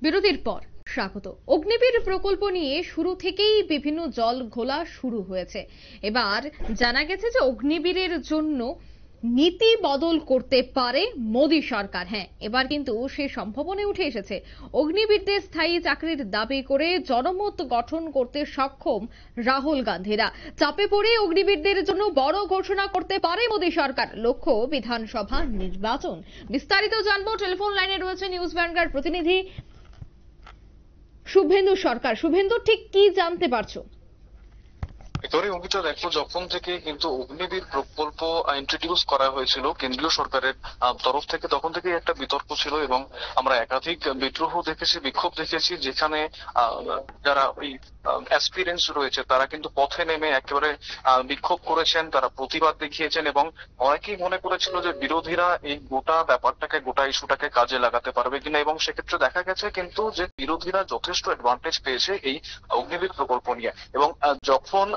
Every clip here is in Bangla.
বিরতির পর স্বাগত। অগ্নিবীর প্রকল্প নিয়ে শুরু থেকেই বিভিন্ন জল ঘোলা শুরু হয়েছে। এবার জানা গেছে যে অগ্নিবীরের জন্য নীতি বদল করতে পারে মোদী সরকার। হ্যাঁ, এবার কিন্তু সে সম্ভাবনা উঠে এসেছে। অগ্নিবীরদের স্থায়ী চাকরির দাবি করে জনমত গঠন করতে সক্ষম রাহুল গান্ধীরা। চাপে পড়ে অগ্নিবীরদের জন্য বড় ঘোষণা করতে পারে মোদী সরকার। লক্ষ্য বিধানসভা নির্বাচন। বিস্তারিত জানবো, টেলিফোন লাইনে রয়েছে নিউজ ভ্যানগার্ড প্রতিনিধি শুভেন্দু সরকার। শুভেন্দু, ঠিক কি জানতে পারছো? অঙ্কিতা, দেখো, যখন থেকে কিন্তু অগ্নিবীর প্রকল্প ইন্ট্রোডিউস করা হয়েছিল কেন্দ্রীয় সরকারের তরফ থেকে, তখন থেকে একটা বিতর্ক ছিল এবং আমরা একাধিক বিদ্রোহ দেখেছি, বিক্ষোভ দেখেছি, যেখানে যারা ওই অ্যাসপিরেন্টস রয়েছে তারা কিন্তু পথে নেমে একেবারে বিক্ষোভ করেছেন, তারা প্রতিবাদ দেখিয়েছেন এবং অনেকেই মনে করেছিল যে বিরোধীরা এই গোটা ব্যাপারটাকে, গোটা ইস্যুটাকে কাজে লাগাতে পারবে কিনা, এবং সেক্ষেত্রে দেখা গেছে কিন্তু যে বিরোধীরা যথেষ্ট অ্যাডভান্টেজ পেয়েছে এই অগ্নিবীর প্রকল্প নিয়ে। এবং যখন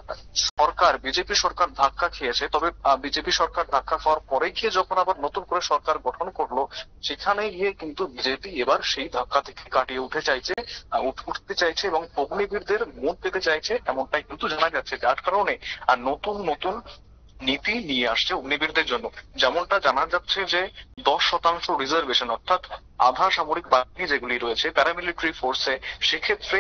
বিজেপি সরকার ধাক্কা খেয়েছে, তবে বিজেপি সরকার ধাক্কা খাওয়ার পরে গিয়ে যখন আবার নতুন করে সরকার গঠন করলো, সেখানে গিয়ে কিন্তু বিজেপি এবার সেই ধাক্কা থেকে কাটিয়ে উঠতে চাইছে এবং অগ্নিবীরদের মন পেতে চাইছে, এমনটাই কিন্তু জানা যাচ্ছে। যার কারণে নতুন নতুন নীতি নিয়ে আসছে অগ্নিবীরদের জন্য। যেমনটা জানা যাচ্ছে যে 10% রিজার্ভেশন, অর্থাৎ আধা সামরিক বাহিনী যেগুলি রয়েছে প্যারামিলিটারি ফোর্সে, সেক্ষেত্রে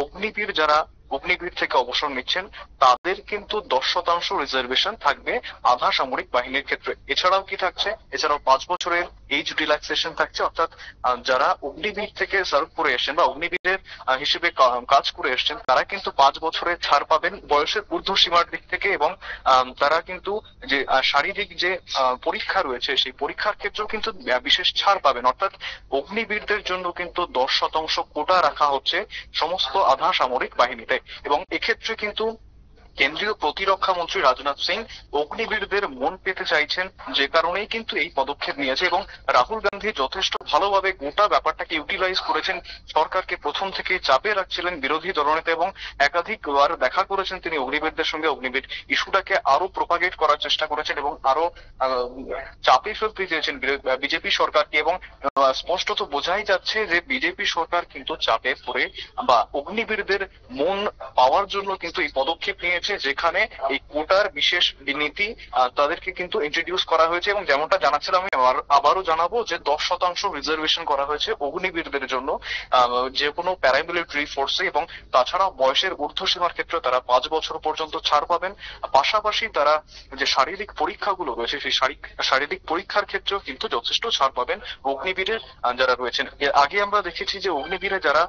অগ্নিবীর থেকে অবসর নিচ্ছেন তাদের কিন্তু 10% রিজার্ভেশন থাকবে আধা সামরিক বাহিনীর ক্ষেত্রে। এছাড়াও কি থাকছে? এছাড়াও 5 বছরের এজ রিল্যাক্সেশন থাকছে, অর্থাৎ যারা অগ্নিবীর থেকে সার্ভ করে এসেছেন বা অগ্নিবীরের হিসেবে কাজ করে এসেছেন, তারা কিন্তু 5 বছরের ছাড় পাবেন বয়সের ঊর্ধ্ব সীমার দিক থেকে। এবং তারা কিন্তু যে শারীরিক যে পরীক্ষা রয়েছে, সেই পরীক্ষার ক্ষেত্রেও কিন্তু বিশেষ ছাড় পাবেন। অর্থাৎ অগ্নিবীরদের জন্য কিন্তু 10% কোটা রাখা হচ্ছে সমস্ত আধা সামরিক বাহিনীতে। এবং এক্ষেত্রে কিন্তু কেন্দ্রীয় প্রতিরক্ষা মন্ত্রী রাজনাথ সিং অগ্নিবীরদের মন পেতে চাইছেন, যে কারণেই কিন্তু এই পদক্ষেপ নিয়েছে। এবং রাহুল গান্ধী যথেষ্ট ভালোভাবে গোটা ব্যাপারটাকে ইউটিলাইজ করেছেন, সরকারকে প্রথম থেকে চাপে রাখছিলেন বিরোধী দলনেতা, এবং একাধিকবার দেখা করেছেন তিনি অগ্নিবীরদের সঙ্গে। অগ্নিবীর ইস্যুটাকে আরো প্রপাগেট করার চেষ্টা করেছেন এবং আরো চাপে ফেলতে চেয়েছেন বিজেপি সরকারকে। এবং স্পষ্টত বোঝাই যাচ্ছে যে বিজেপি সরকার কিন্তু চাপে পড়ে বা অগ্নিবীরদের মন পাওয়ার জন্য কিন্তু এই পদক্ষেপ নিয়েছে, যেখানে এই কোটার বিশেষ নীতি তাদেরকে কিন্তু ইন্ট্রোডিউস করা হয়েছে। এবং যেমনটা জানাচ্ছিলাম, আমি আবারও জানাবো যে 10% রিজার্ভেশন করা হয়েছে অগ্নিবীরদের জন্য যে কোনো প্যারামিলিটারি ফোর্সে। এবং তাছাড়া বয়সের ঊর্ধ্বসীমার ক্ষেত্রে তারা 5 বছর পর্যন্ত ছাড় পাবেন। পাশাপাশি তারা যে শারীরিক পরীক্ষাগুলো রয়েছে, সেই শারীরিক পরীক্ষার ক্ষেত্রেও কিন্তু যথেষ্ট ছাড় পাবেন অগ্নিবীরের যারা রয়েছেন। এর আগে আমরা দেখেছি যে অগ্নিবীরে যারা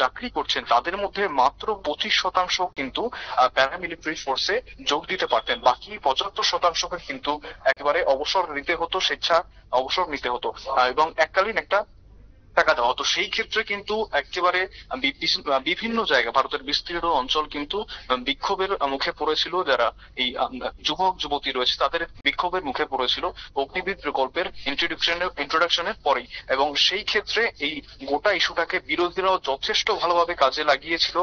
চাকরি করছেন তাদের মধ্যে মাত্র 25% কিন্তু প্যারামিলিটারি ফোর্সে যোগ দিতে পারতেন, বাকি 75%কে কিন্তু একেবারে অবসর নিতে হতো, অবসর নিতে হতো এবং এককালীন একটা টাকা দেওয়া হতো। সেই ক্ষেত্রে কিন্তু একেবারে বিভিন্ন জায়গা, ভারতের বিস্তীর্ণ অঞ্চল কিন্তু বিক্ষোভের মুখে পড়েছিল। যারা এই যুবক যুবতী রয়েছে তাদের বিক্ষোভের মুখে পড়েছিল অগ্নিবীর প্রকল্পের ইন্ট্রোডাকশনের পরেই। এবং সেই ক্ষেত্রে এই গোটা ইস্যুটাকে বিরোধীরাও যথেষ্ট ভালোভাবে কাজে লাগিয়েছিল,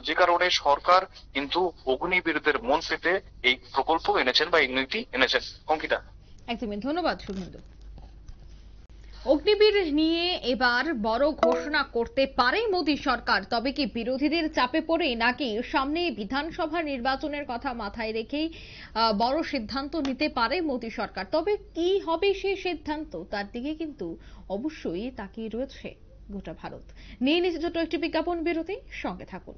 যে কারণে সরকার কিন্তু অগ্নিবীরদের মন পেতে এই প্রকল্প এনেছেন বা এই নীতি এনেছেন। অঙ্কিতা, একদমই ধন্যবাদ শুভেন্দু। অগ্নিবীর নিয়ে এবার বড় ঘোষণা করতে পারে মোদী সরকার। তবে কি বিরোধীদের চাপে পড়ে, নাকি সামনে বিধানসভা নির্বাচনের কথা মাথায় রেখেই বড় সিদ্ধান্ত নিতে পারে মোদী সরকার? তবে কি হবে সেই সিদ্ধান্ত, তার দিকে কিন্তু অবশ্যই তাকিয়ে রয়েছে গোটা ভারত। নিয়ে নিচ্ছে ছোট্ট একটি বিজ্ঞাপন বিরতি, সঙ্গে থাকুন।